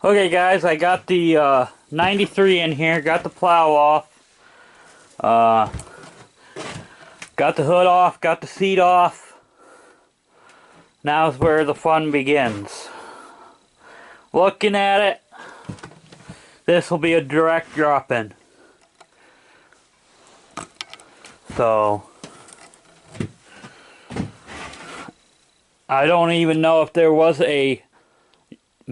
Okay guys, I got the 93 in here, got the plow off, got the hood off, got the seat off. Now's where the fun begins. Looking at it, this will be a direct drop-in. So, I don't even know if there was a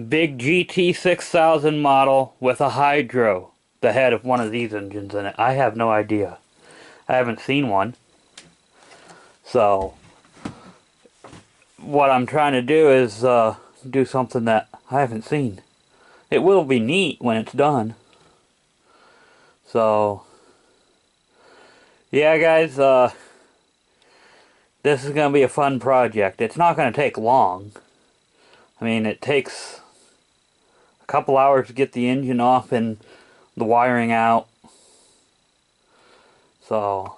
big GT 6000 model with a hydro that had one of these engines in it. I have no idea. I haven't seen one. So what I'm trying to do is do something that I haven't seen. It will be neat when it's done. So yeah guys, this is going to be a fun project. It's not going to take long. I mean, it takes a couple hours to get the engine off and the wiring out. So,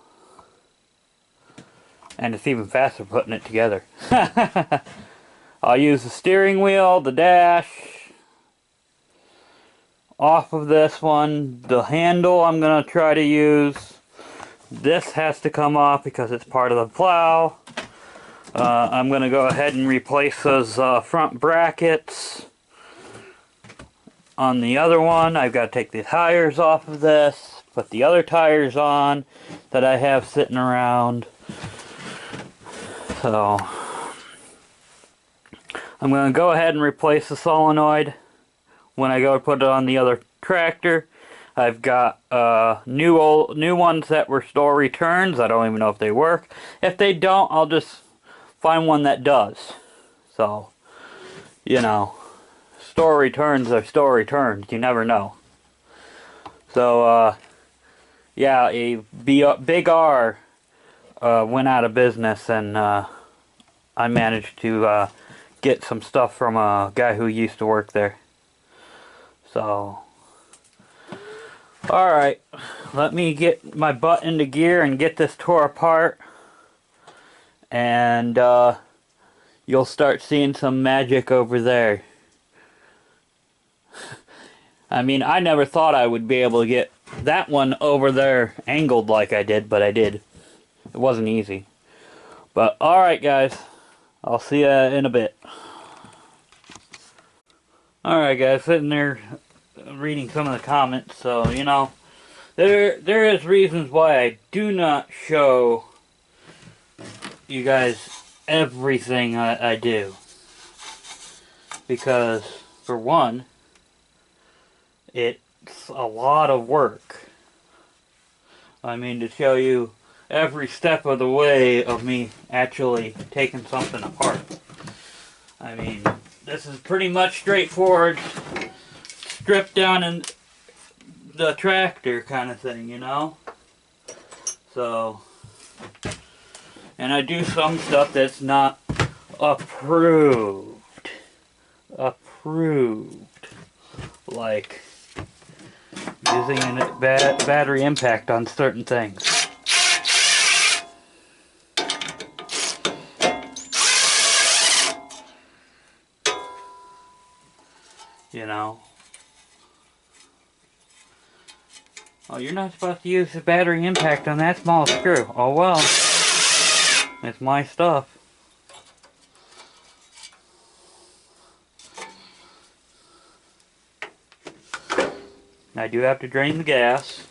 and it's even faster putting it together. I'll use the steering wheel, the dash off of this one. The handle I'm going to try to use. This has to come off because it's part of the plow. I'm going to go ahead and replace those front brackets on the other one. I've got to take the tires off of this, put the other tires on that I have sitting around. So I'm going to go ahead and replace the solenoid when I go to put it on the other tractor. I've got new ones that were store returns. I don't even know if they work. If they don't, I'll just find one that does. So, you know, store returns are store returns. You never know. So, yeah, a Big R went out of business, and I managed to get some stuff from a guy who used to work there. So, alright, let me get my butt into gear and get this tore apart. And you'll start seeing some magic over there. I mean, I never thought I would be able to get that one over there angled like I did, but I did. It wasn't easy. But alright guys, I'll see you in a bit. Alright guys, sitting there reading some of the comments, so you know, there is reasons why I do not show you guys everything I do. Because, for one, it's a lot of work. I mean, to show you every step of the way of me actually taking something apart. I mean, this is pretty much straightforward, stripped down in the tractor kind of thing, you know? So, and I do some stuff that's not approved. Like using a battery impact on certain things. You know. Oh, you're not supposed to use the battery impact on that small screw. Oh well. It's my stuff. I do have to drain the gas.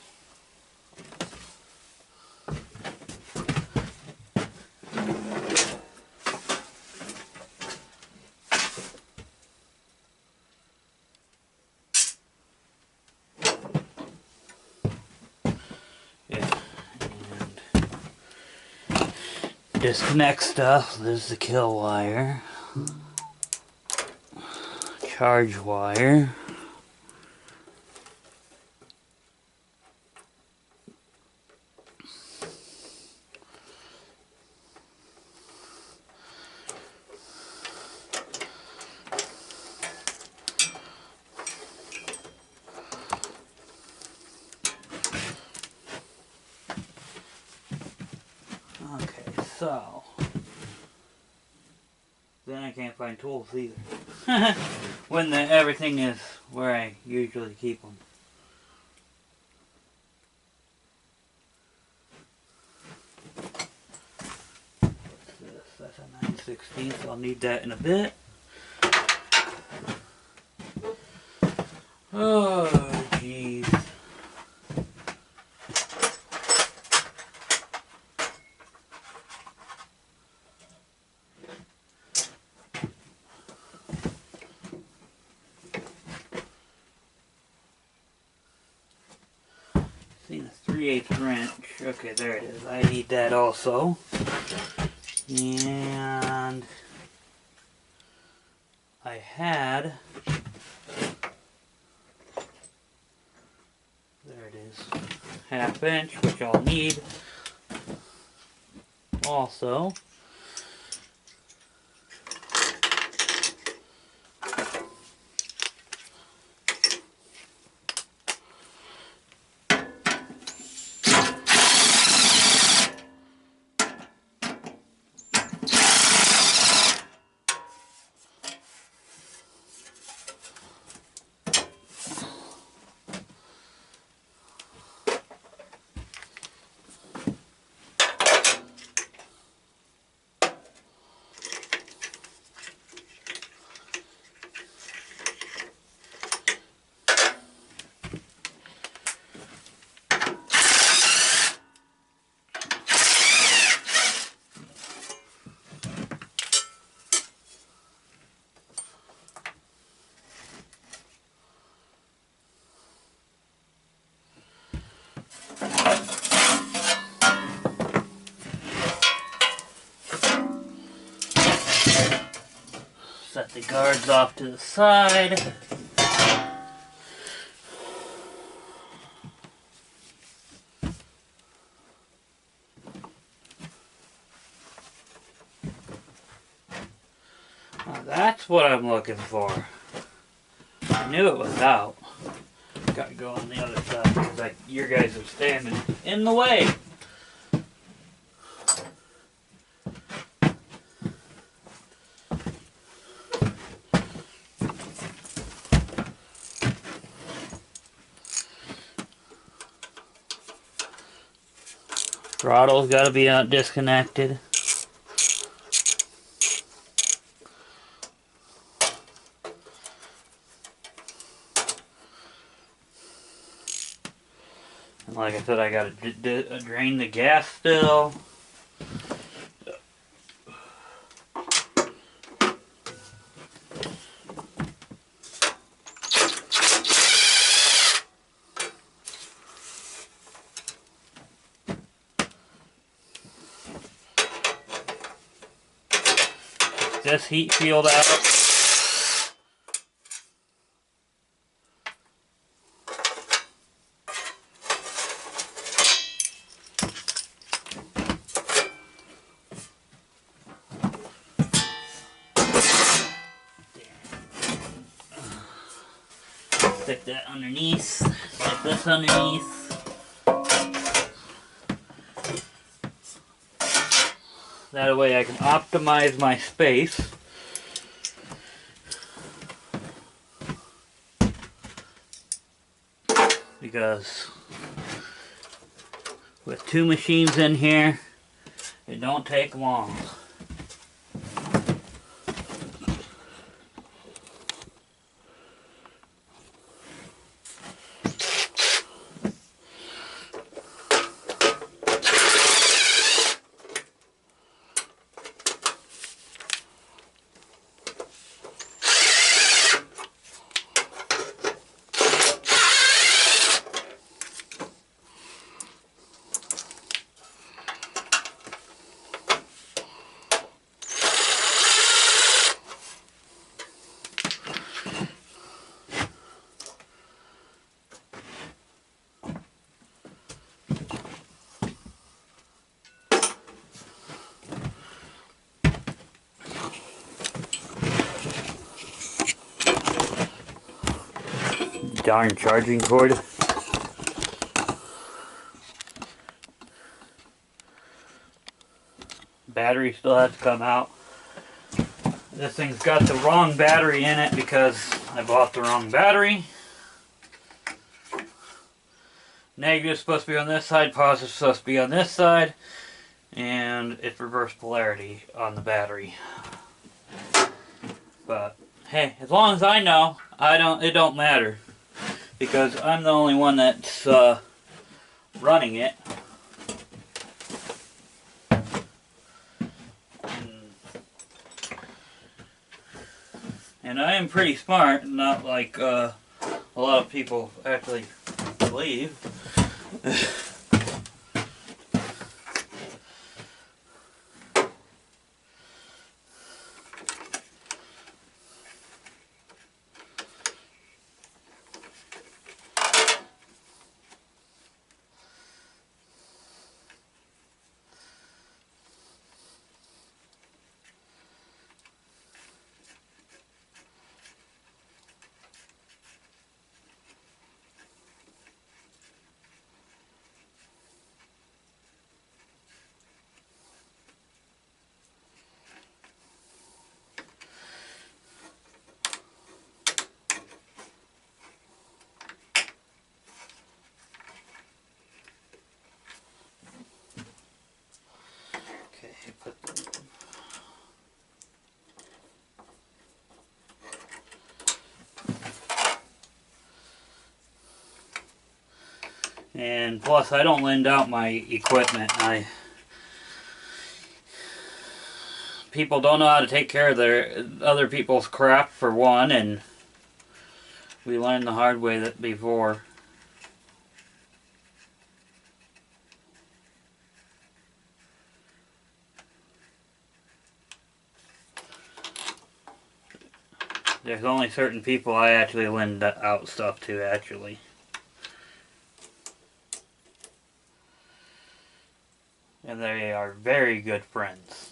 Yeah. And disconnect stuff. There's the kill wire. Charge wire. Okay, so then I can't find tools either. When everything is where I usually keep them. What's this? That's a 9/16, I'll need that in a bit. Oh, jeez. Seen a 3/8 wrench. Okay, there it is. I need that also. And I had, there it is, 1/2 inch, which I'll need also. Set the guards off to the side. Now that's what I'm looking for. I knew it was out. Gotta go on the other side because your guys are standing in the way. Throttle's got to be disconnected. And like I said, I got to drain the gas still. This heat shield out. Stick that underneath. Stick this underneath. That way I can optimize my space. Because with 2 machines in here, it don't take long. Darn charging cord. Battery still has to come out. This thing's got the wrong battery in it because I bought the wrong battery. Negative is supposed to be on this side, positive is supposed to be on this side, and it's reverse polarity on the battery. But hey, as long as I know, it don't matter, because I'm the only one that's running it. And I am pretty smart, not like a lot of people actually believe. And plus, I don't lend out my equipment. People don't know how to take care of their other people's crap, for one, and we learned the hard way that before. There's only certain people I actually lend out stuff to, actually. And they are very good friends.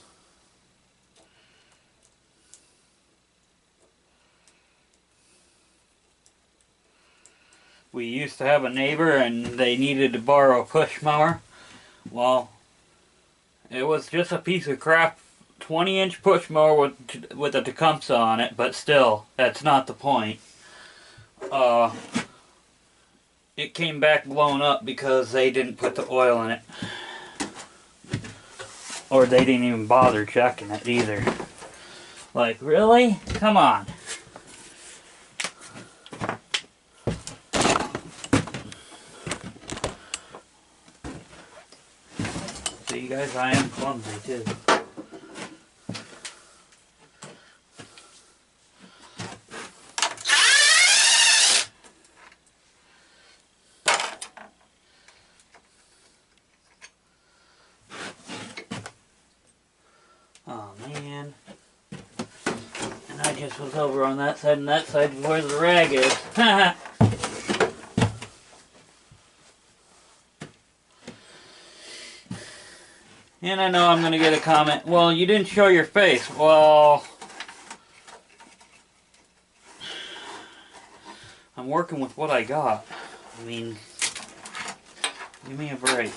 We used to have a neighbor and they needed to borrow a push mower. Well, it was just a piece of crap 20-inch push mower with a Tecumseh on it, but still, that's not the point. It came back blown up because they didn't put the oil in it. Or they didn't even bother checking it either. Like, really? Come on. See, guys, I am clumsy too. Oh man. And I just was over on that side, and that side is where the rag is. And I know I'm going to get a comment, well, you didn't show your face. Well, I'm working with what I got. I mean, give me a break.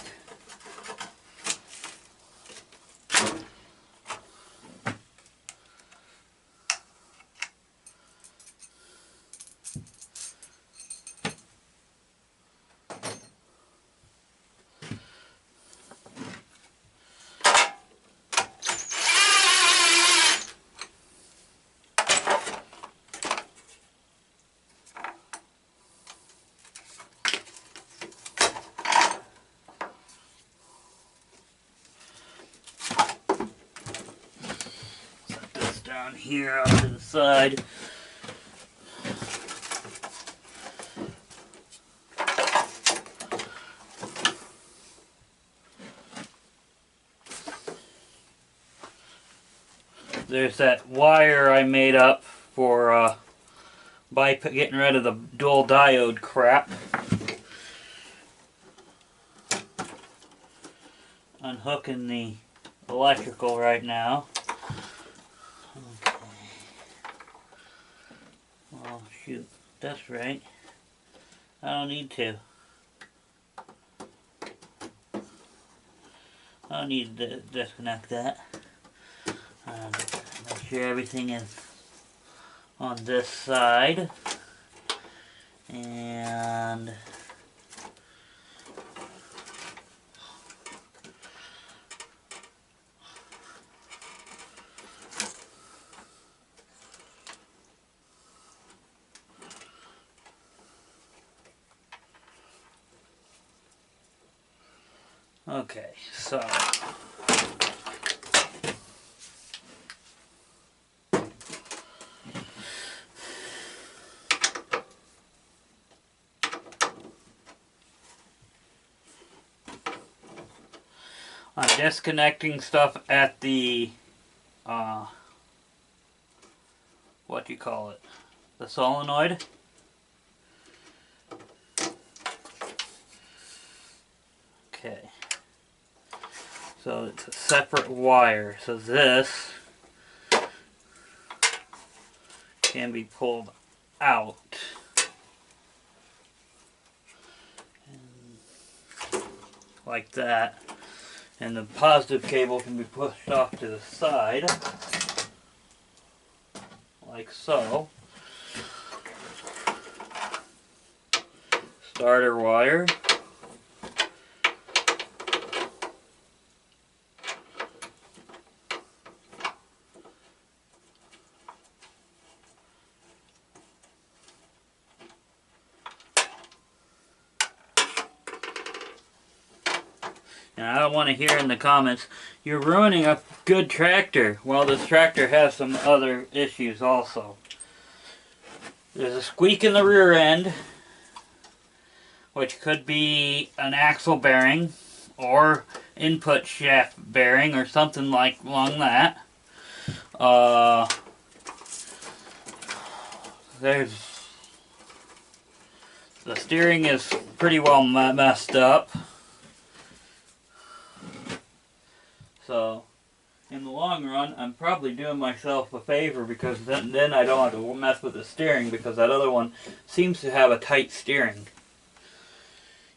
Down here off to the side. There's that wire I made up for by getting rid of the dual diode crap. Unhooking the electrical right now. Okay. Well, shoot, that's right. I don't need to. I don't need to disconnect that. That's sure everything is on this side. And okay, so I'm disconnecting stuff at the what do you call it? The solenoid. Okay. So it's a separate wire. So this can be pulled out. Like that. And the positive cable can be pushed off to the side. Like so. Starter wire. And I don't want to hear in the comments, you're ruining a good tractor. Well, this tractor has some other issues also. There's a squeak in the rear end, which could be an axle bearing or input shaft bearing or something like along that. The steering is pretty well messed up. So, in the long run, I'm probably doing myself a favor because then I don't have to mess with the steering because that other one seems to have a tight steering.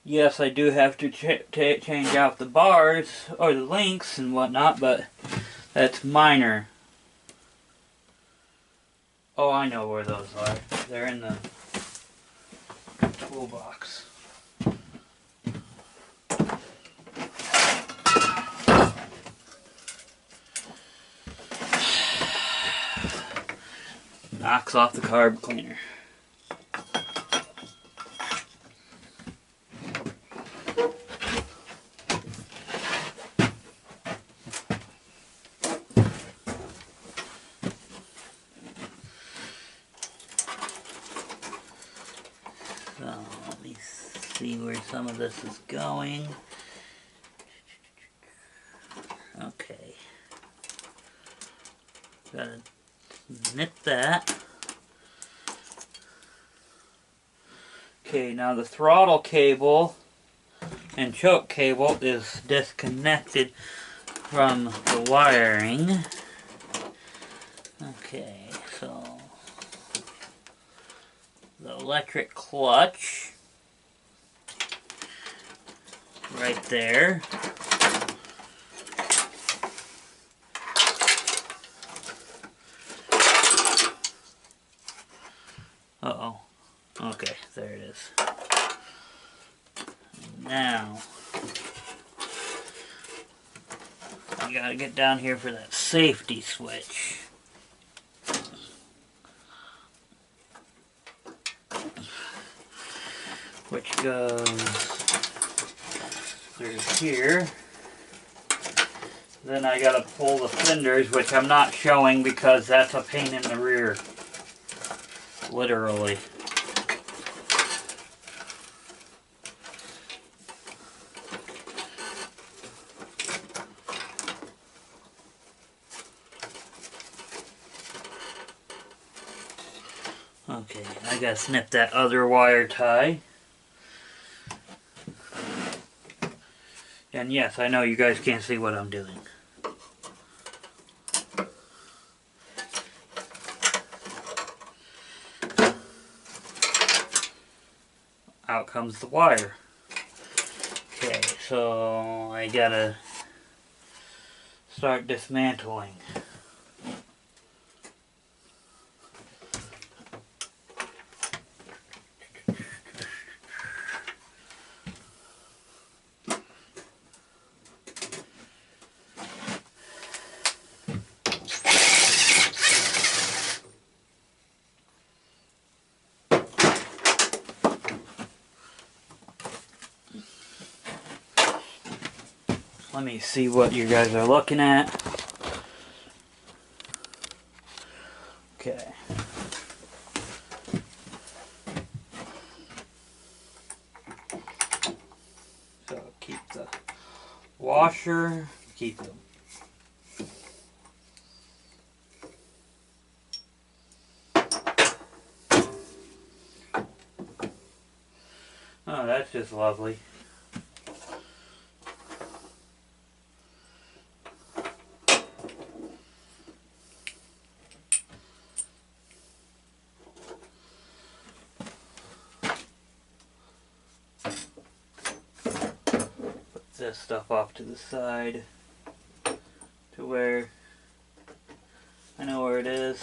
Yes, I do have to change out the bars or the links and whatnot, but that's minor. Oh, I know where those are. They're in the toolbox. Knocks off the carb cleaner. So let me see where some of this is going. Okay. Gotta nip that. Okay, now the throttle cable and choke cable is disconnected from the wiring. Okay, so the electric clutch right there. Uh-oh. Okay, there it is. Now, I gotta get down here for that safety switch. Which goes through here. Then I gotta pull the fenders, which I'm not showing because that's a pain in the rear. Literally. Okay, I gotta snip that other wire tie. And yes, I know you guys can't see what I'm doing. Out comes the wire. Okay, so I gotta start dismantling. Let me see what you guys are looking at. Okay. So keep the washer, keep them. Oh, that's just lovely. Put this stuff off to the side to where I know where it is.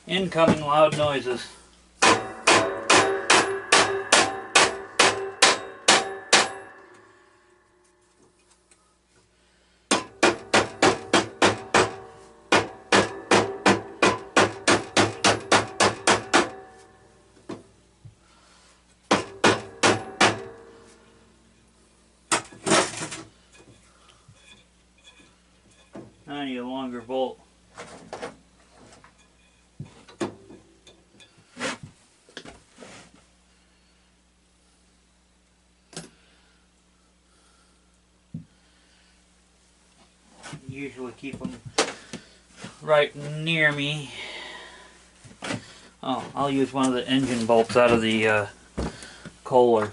Incoming loud noises. I need a longer bolt. Usually keep them right near me. Oh, I'll use one of the engine bolts out of the Kohler.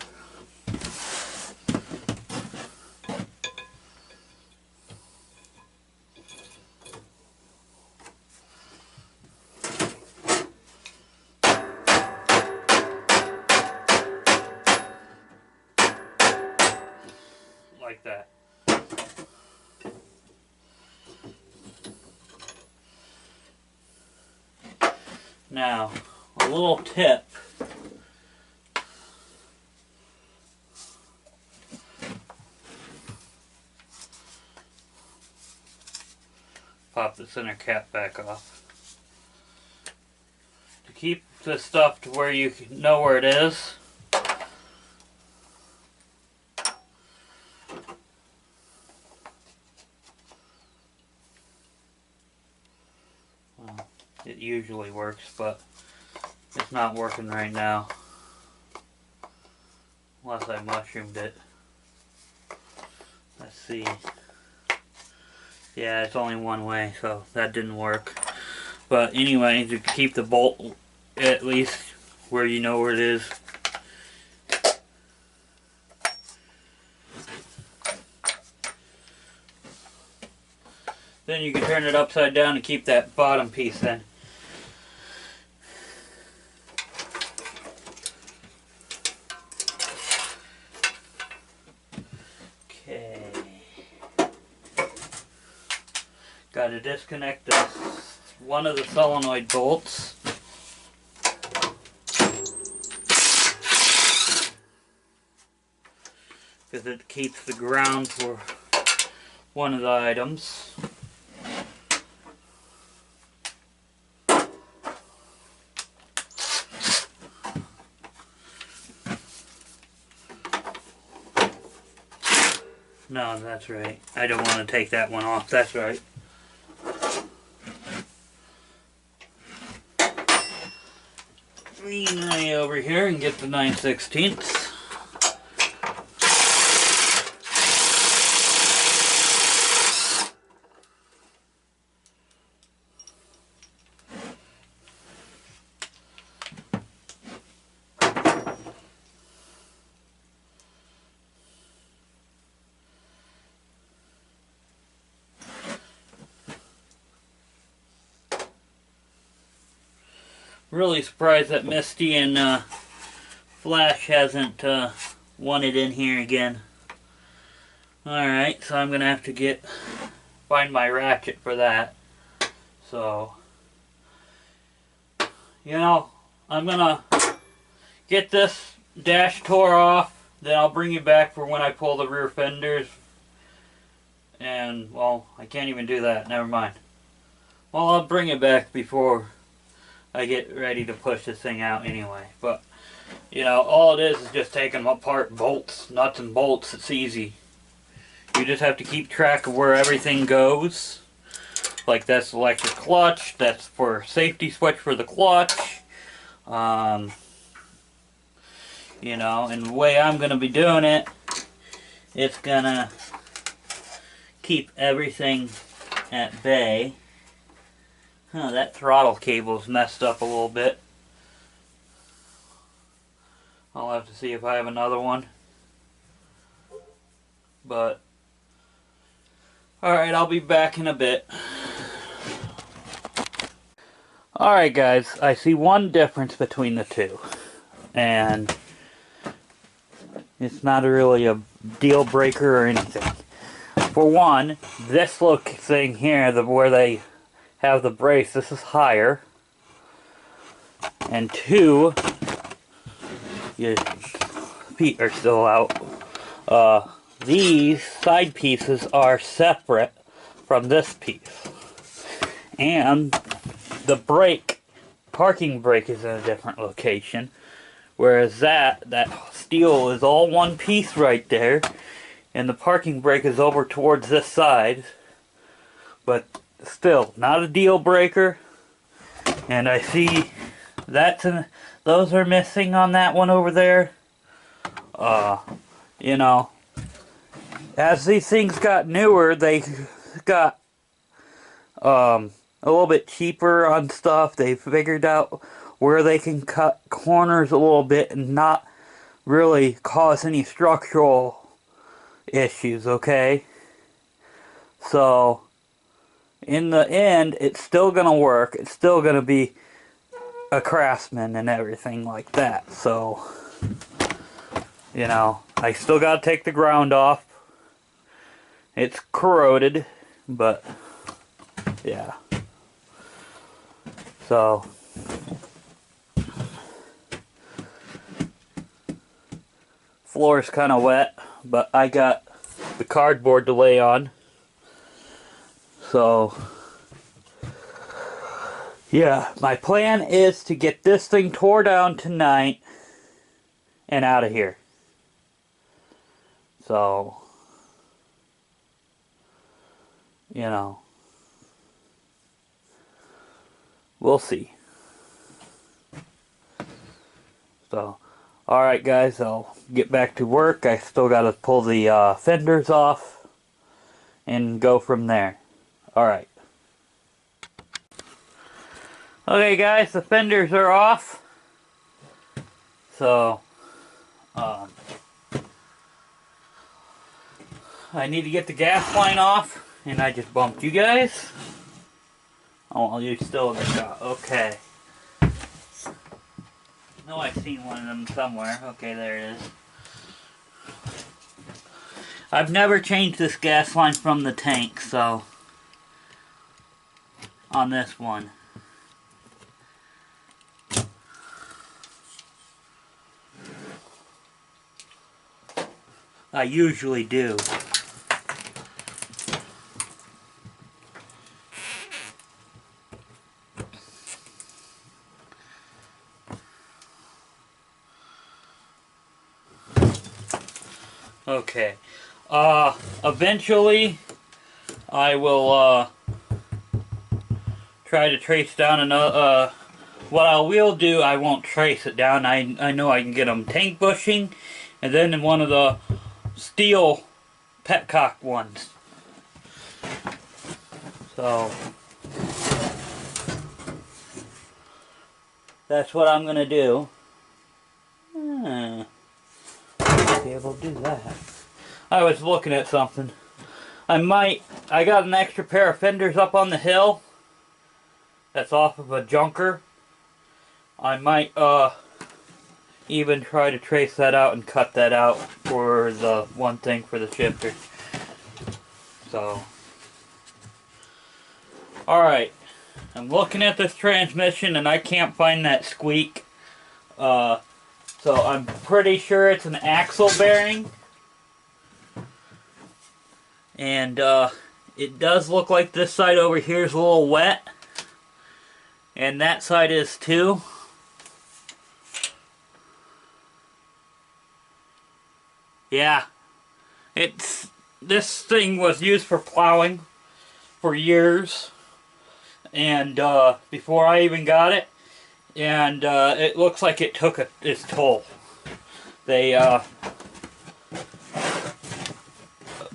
Like that. Now, a little tip. Pop the center cap back off. To keep this stuff to where you know where it is, well, it usually works, but it's not working right now. Unless I mushroomed it. Let's see. Yeah, it's only one way, so that didn't work. But anyway, to keep the bolt at least where you know where it is. Then you can turn it upside down and keep that bottom piece in. Okay. Got to disconnect one of the solenoid bolts. Because it keeps the ground for one of the items. No, that's right. I don't want to take that one off. That's right. Lean right over here and get the 9/16. Really surprised that Misty and Flash hasn't wanted in here again. Alright, so I'm going to have to find my ratchet for that. So, you know, I'm going to get this dash tore off, then I'll bring you back for when I pull the rear fenders. And, well, I can't even do that, never mind. Well, I'll bring it back before I get ready to push this thing out anyway. But, you know, all it is just taking apart bolts, nuts and bolts. It's easy. You just have to keep track of where everything goes. Like that's electric clutch, that's for safety switch for the clutch. You know, and the way I'm going to be doing it, it's going to keep everything at bay. Huh, that throttle cable's messed up a little bit. I'll have to see if I have another one. But, alright, I'll be back in a bit. Alright guys, I see one difference between the two. And it's not really a deal breaker or anything. For one, this look thing here, where they have the brace, this is higher. And two, your feet are still out. These side pieces are separate from this piece. And the brake, parking brake is in a different location. Whereas that steel is all one piece right there. And the parking brake is over towards this side. But still, not a deal breaker. And I see those are missing on that one over there. You know, as these things got newer, they got a little bit cheaper on stuff. They figured out where they can cut corners a little bit and not really cause any structural issues, okay? So, in the end, it's still going to work. It's still going to be a Craftsman and everything like that. So, you know, I still got to take the ground off. It's corroded, but, yeah. So, floor is kind of wet, but I got the cardboard to lay on. So, yeah, my plan is to get this thing tore down tonight and out of here. So, you know, we'll see. So, alright guys, I'll get back to work. I still got to pull the fenders off and go from there. Alright. Okay guys, the fenders are off. So, I need to get the gas line off, and I just bumped you guys. Oh, well, you're still in the shot. Okay. No, I've seen one of them somewhere. Okay, there it is. I've never changed this gas line from the tank, so on this one. I usually do. Okay. Eventually, I will, try to trace down another, what I will do, I won't trace it down. I know I can get them tank bushing, and then in one of the steel petcock ones. So, that's what I'm gonna do. Be able to do that. I was looking at something. I got an extra pair of fenders up on the hill that's off of a junker. I might even try to trace that out and cut that out for the one thing for the shifter. So, alright, I'm looking at this transmission and I can't find that squeak. So I'm pretty sure it's an axle bearing. And it does look like this side over here is a little wet. And that side is too. Yeah. This thing was used for plowing for years. And before I even got it. And it looks like it took its toll. They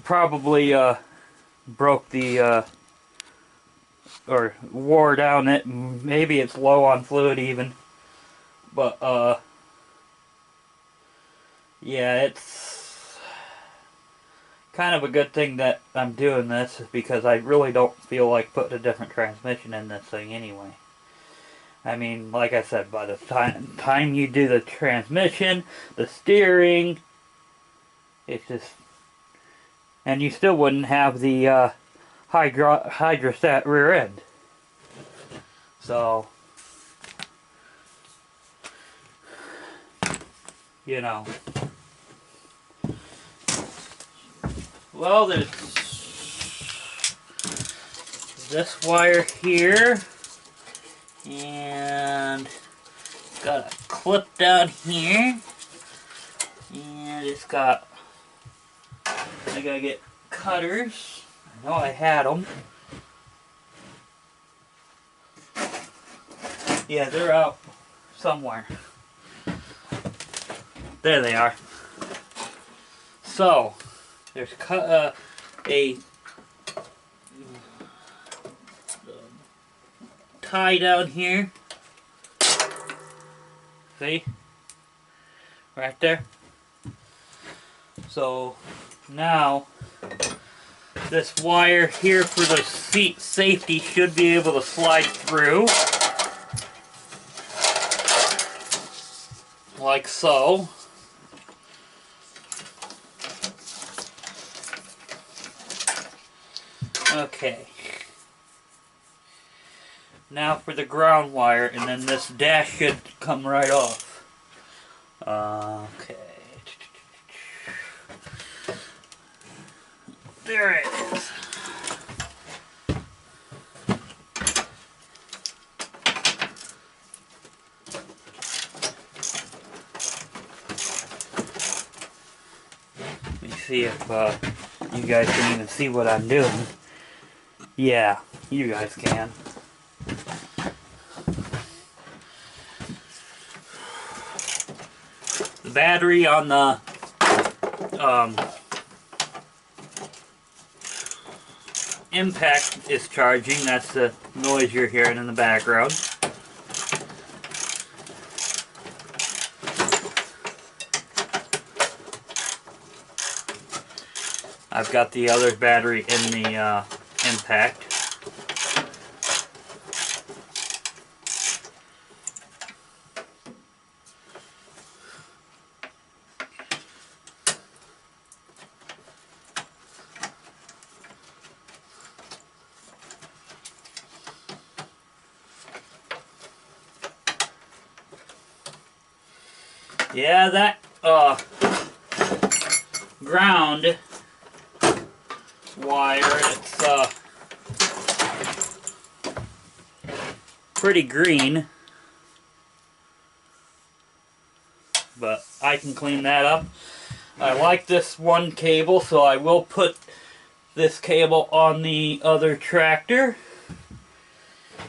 probably broke the or wore down it. Maybe it's low on fluid even, but yeah, it's kind of a good thing that I'm doing this because I really don't feel like putting a different transmission in this thing anyway. I mean, like I said, by the time you do the transmission, the steering, it's just... And you still wouldn't have the hydrostat rear end. So, you know. Well, there's this wire here. And got a clip down here. And it's got... I gotta get cutters. I know I had them. Yeah, they're out somewhere. There they are. So, there's a tie down here. See? Right there. So, now, this wire here for the seat safety should be able to slide through. Like so. Okay. Now for the ground wire, and then this dash should come right off. Okay. There it is. Let me see if you guys can even see what I'm doing. Yeah, you guys can. The battery on the impact is charging. That's the noise you're hearing in the background. I've got the other battery in the impact. Yeah, that ground wire, it's pretty green, but I can clean that up. I like this one cable, so I will put this cable on the other tractor,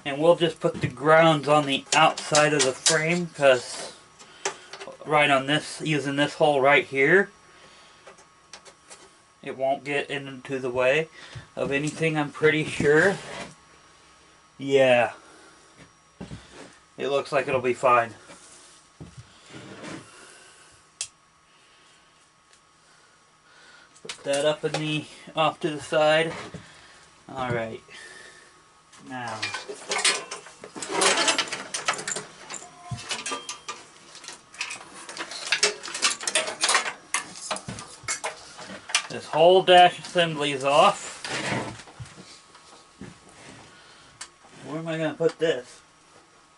and we'll just put the grounds on the outside of the frame, because right on this, using this hole right here, it won't get into the way of anything, I'm pretty sure. Yeah. It looks like it'll be fine. Put that up in the, off to the side. Alright. Now. this whole dash assemblies off. Where am I going to put this?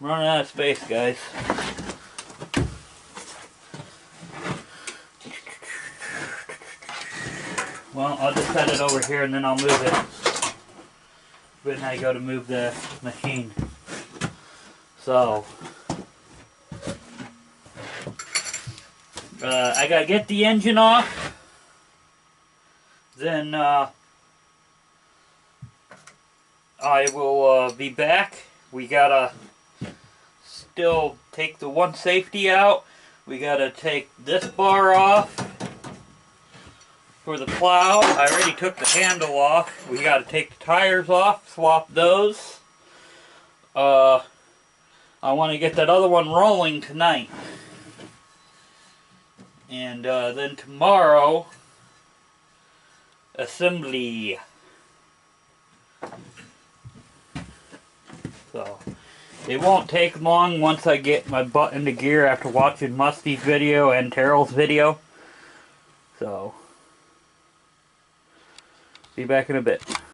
I'm running out of space, guys. Well, I'll just set it over here and then I'll move it when I go to move the machine. So, I gotta get the engine off. Then I will be back. We gotta still take the one safety out. We gotta take this bar off for the plow. I already took the handle off. We gotta take the tires off, swap those. I want to get that other one rolling tonight. And then tomorrow, assembly. So, it won't take long once I get my butt into gear after watching Musty's video and Terrell's video. So, be back in a bit.